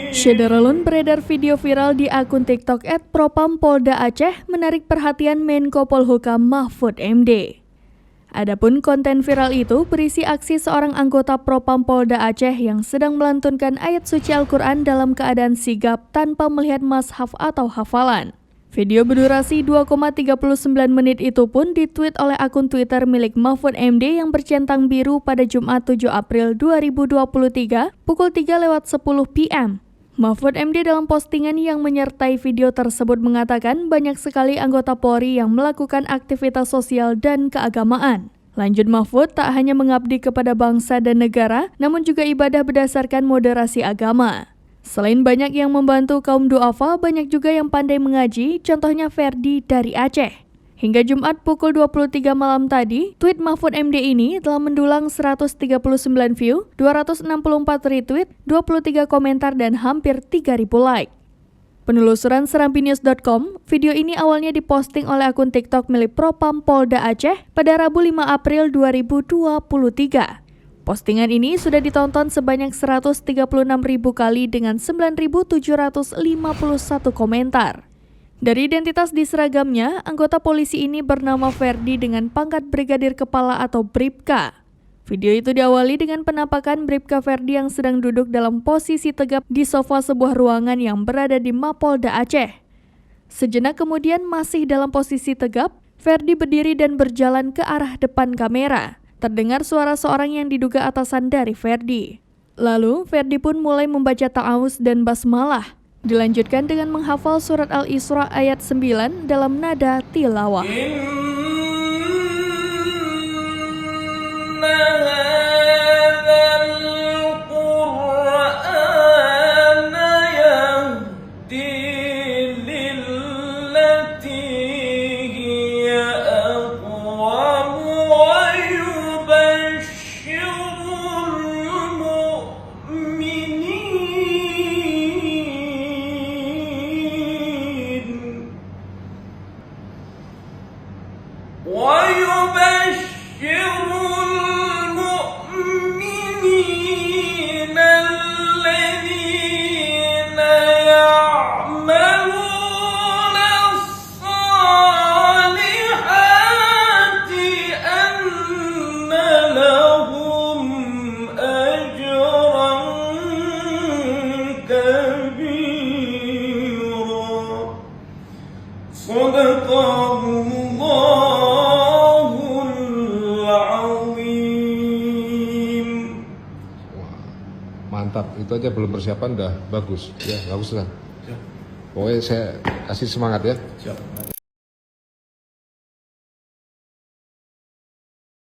Syederalun beredar video viral di akun TikTok @propampolda Aceh menarik perhatian Menko Polhukam Mahfud MD. Adapun konten viral itu berisi aksi seorang anggota Propampolda Aceh yang sedang melantunkan ayat suci Al-Quran dalam keadaan sigap tanpa melihat mushaf atau hafalan. Video berdurasi 2,39 menit itu pun ditweet oleh akun Twitter milik Mahfud MD yang bercentang biru pada Jumat 7 April 2023 pukul 3:10 PM. Mahfud MD dalam postingan yang menyertai video tersebut mengatakan banyak sekali anggota Polri yang melakukan aktivitas sosial dan keagamaan. Lanjut Mahfud tak hanya mengabdi kepada bangsa dan negara, namun juga ibadah berdasarkan moderasi agama. Selain banyak yang membantu kaum duafa, banyak juga yang pandai mengaji, contohnya Ferdi dari Aceh. Hingga Jumat pukul 23 malam tadi, tweet Mahfud MD ini telah mendulang 139 view, 264 retweet, 23 komentar, dan hampir 3.000 like. Penelusuran serambinews.com, video ini awalnya diposting oleh akun TikTok milik Propampolda Aceh pada Rabu 5 April 2023. Postingan ini sudah ditonton sebanyak 136.000 kali dengan 9.751 komentar. Dari identitas di seragamnya, anggota polisi ini bernama Ferdi dengan pangkat Brigadir Kepala atau Bribka. Video itu diawali dengan penampakan Bribka Ferdi yang sedang duduk dalam posisi tegap di sofa sebuah ruangan yang berada di Mapolda Aceh. Sejenak kemudian masih dalam posisi tegap, Ferdi berdiri dan berjalan ke arah depan kamera. Terdengar suara seorang yang diduga atasan dari Ferdi. Lalu, Ferdi pun mulai membaca ta'awuz dan basmalah. Dilanjutkan dengan menghafal surat Al-Isra ayat 9 dalam nada tilawah. Mantap, itu aja belum persiapan udah bagus. Ya, bagus lah. Pokoknya saya kasih semangat ya. Siap.